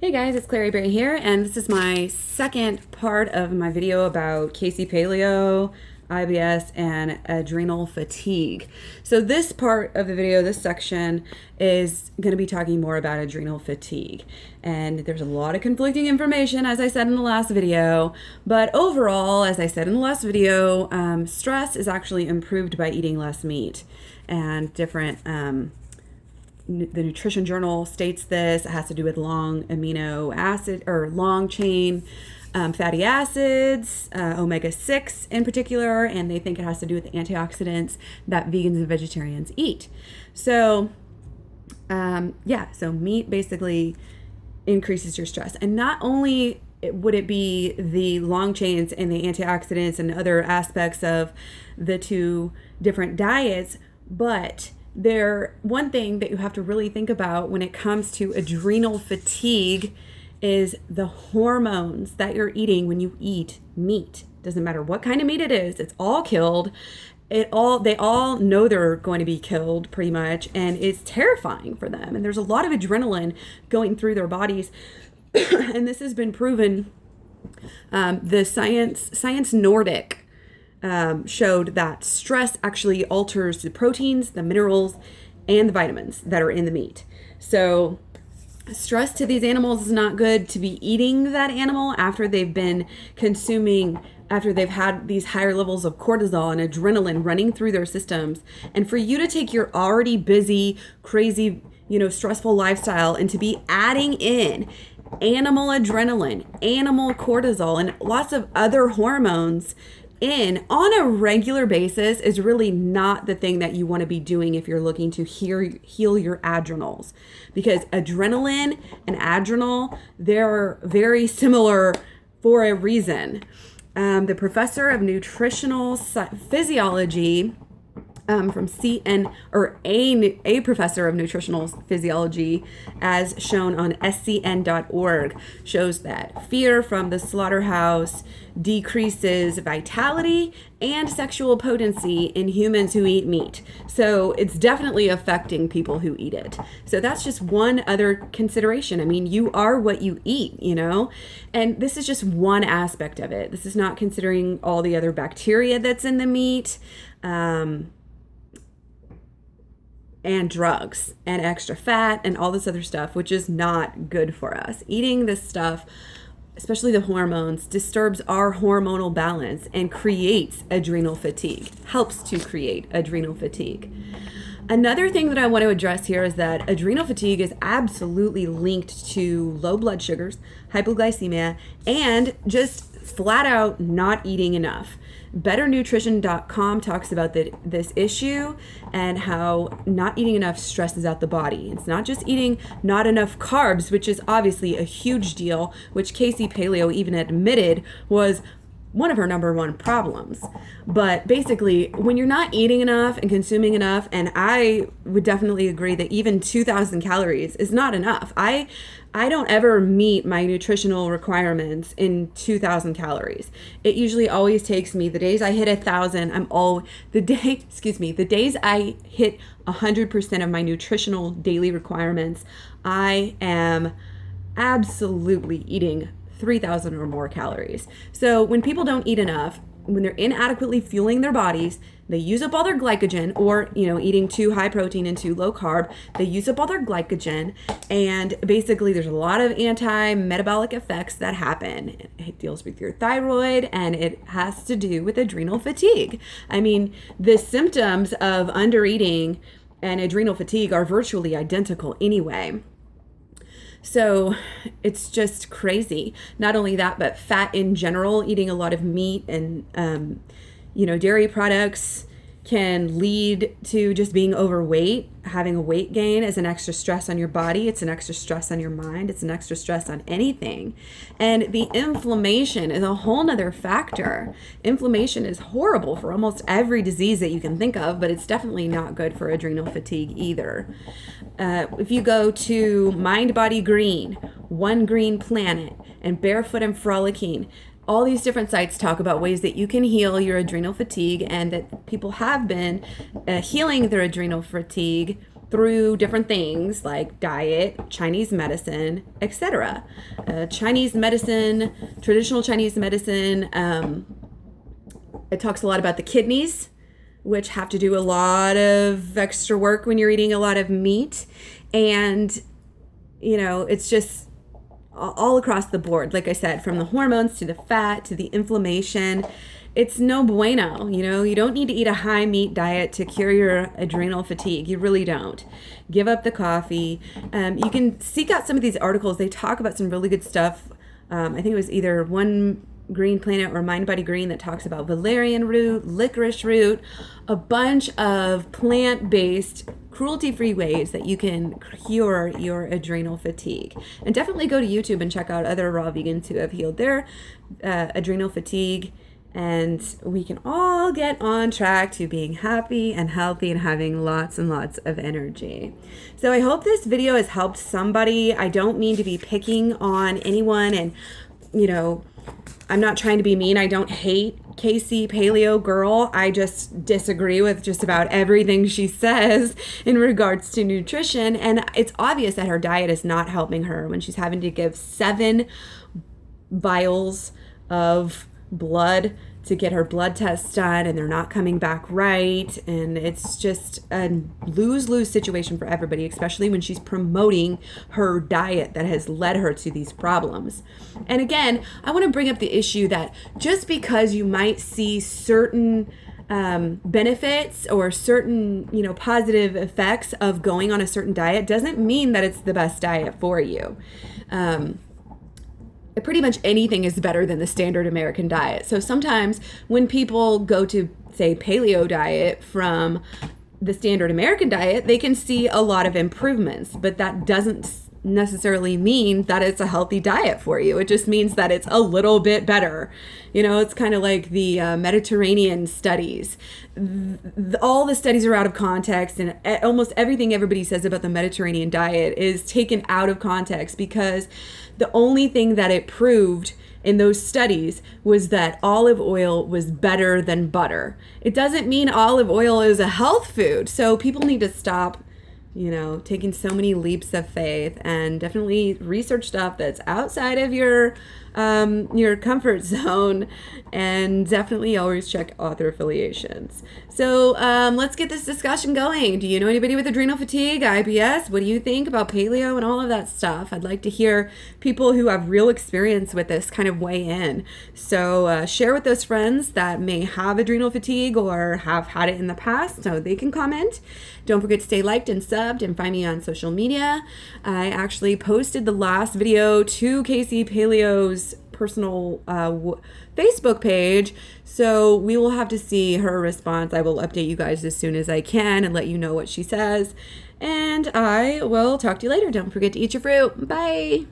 Hey guys, it's Clary Berry here, and this is my second part of my video about Paleo, IBS, and adrenal fatigue. So this part of the video, this section, is going to be talking more about adrenal fatigue. And there's a lot of conflicting information, as I said in the last video, but overall, as I said in the last video, stress is actually improved by eating less meat and different the Nutrition Journal states this. It has to do with long amino acid or long chain fatty acids, omega-6 in particular, and they think it has to do with the antioxidants that vegans and vegetarians eat. So, so meat basically increases your stress. And not only would it be the long chains and the antioxidants and other aspects of the two different diets, but one thing that you have to really think about when it comes to adrenal fatigue is the hormones that you're eating when you eat meat. Doesn't matter what kind of meat it is, it's all killed. They all know they're going to be killed pretty much, and it's terrifying for them. And there's a lot of adrenaline going through their bodies. And this has been proven. The Science Nordic showed that stress actually alters the proteins, the minerals, and the vitamins that are in the meat. So stress to these animals is not good to be eating that animal after they've been consuming, after they've had these higher levels of cortisol and adrenaline running through their systems. And for you to take your already busy, crazy, stressful lifestyle and to be adding in animal adrenaline, animal cortisol, and lots of other hormones on a regular basis is really not the thing that you want to be doing if you're looking to heal your adrenals, because adrenaline and adrenal, they're very similar for a reason. The professor of nutritional physiology from a professor of nutritional physiology, as shown on scn.org, shows that fear from the slaughterhouse decreases vitality and sexual potency in humans who eat meat. So it's definitely affecting people who eat it. So that's just one other consideration. I mean, you are what you eat, and this is just one aspect of it. This is not considering all the other bacteria that's in the meat, and drugs and extra fat and all this other stuff, which is not good for us. Eating this stuff, especially the hormones, disturbs our hormonal balance and creates adrenal fatigue, helps to create adrenal fatigue. Another thing that I want to address here is that adrenal fatigue is absolutely linked to low blood sugars, hypoglycemia, and just flat out not eating enough. BetterNutrition.com talks about this issue and how not eating enough stresses out the body. It's not just eating not enough carbs, which is obviously a huge deal, which Casey Paleo even admitted was one of her number one problems. But basically, when you're not eating enough and consuming enough, and I would definitely agree that even 2,000 calories is not enough. I don't ever meet my nutritional requirements in 2,000 calories. It usually always takes me, the days I hit 1,000, the days I hit 100% of my nutritional daily requirements, I am absolutely eating 3,000 or more calories. So when people don't eat enough, when they're inadequately fueling their bodies, they use up all their glycogen, or, eating too high protein and too low carb, they use up all their glycogen, and basically there's a lot of anti-metabolic effects that happen. It deals with your thyroid, and it has to do with adrenal fatigue. I mean, the symptoms of undereating and adrenal fatigue are virtually identical anyway. So it's just crazy. Not only that, but fat in general, eating a lot of meat and, dairy products can lead to just being overweight. Having a weight gain is an extra stress on your body. It's an extra stress on your mind. It's an extra stress on anything. And the inflammation is a whole nother factor. Inflammation is horrible for almost every disease that you can think of, but it's definitely not good for adrenal fatigue either. If you go to Mind Body Green, One Green Planet, and Barefoot and Frolicking, all these different sites talk about ways that you can heal your adrenal fatigue, and that people have been healing their adrenal fatigue through different things like diet, Chinese medicine, etc. Chinese medicine, traditional Chinese medicine, it talks a lot about the kidneys, which have to do a lot of extra work when you're eating a lot of meat. And, it's just all across the board. Like I said, from the hormones to the fat to the inflammation, it's no bueno. You don't need to eat a high meat diet to cure your adrenal fatigue. You really don't. Give up the coffee. You can seek out some of these articles. They talk about some really good stuff. I think it was either One Green Planet or Mind Body Green that talks about valerian root, licorice root, a bunch of plant-based, cruelty-free ways that you can cure your adrenal fatigue. And definitely go to YouTube and check out other raw vegans who have healed their adrenal fatigue. And we can all get on track to being happy and healthy and having lots and lots of energy. So I hope this video has helped somebody. I don't mean to be picking on anyone, and I'm not trying to be mean. I don't hate Casey Paleo girl. I just disagree with just about everything she says in regards to nutrition. And it's obvious that her diet is not helping her when she's having to give 7 vials of blood to get her blood tests done, and they're not coming back right. And it's just a lose-lose situation for everybody, especially when she's promoting her diet that has led her to these problems. And again, I want to bring up the issue that just because you might see certain benefits or certain, positive effects of going on a certain diet doesn't mean that it's the best diet for you. Pretty much anything is better than the standard American diet. So sometimes when people go to, say, paleo diet from the standard American diet, they can see a lot of improvements, but that doesn't necessarily mean that it's a healthy diet for you. It just means that it's a little bit better. It's kind of like the Mediterranean studies. All the studies are out of context, and almost everything everybody says about the Mediterranean diet is taken out of context, because the only thing that it proved in those studies was that olive oil was better than butter. It doesn't mean olive oil is a health food. So people need to stop taking so many leaps of faith, and definitely research stuff that's outside of your comfort zone, and definitely always check author affiliations. So let's get this discussion going. Do you know anybody with adrenal fatigue, IBS? What do you think about paleo and all of that stuff? I'd like to hear people who have real experience with this kind of weigh in. So share with those friends that may have adrenal fatigue or have had it in the past, so they can comment. Don't forget to stay liked and subbed, and find me on social media. I actually posted the last video to Casey Paleo's personal Facebook page, so we will have to see her response. I will update you guys as soon as I can and let you know what she says. And I will talk to you later. Don't forget to eat your fruit. Bye.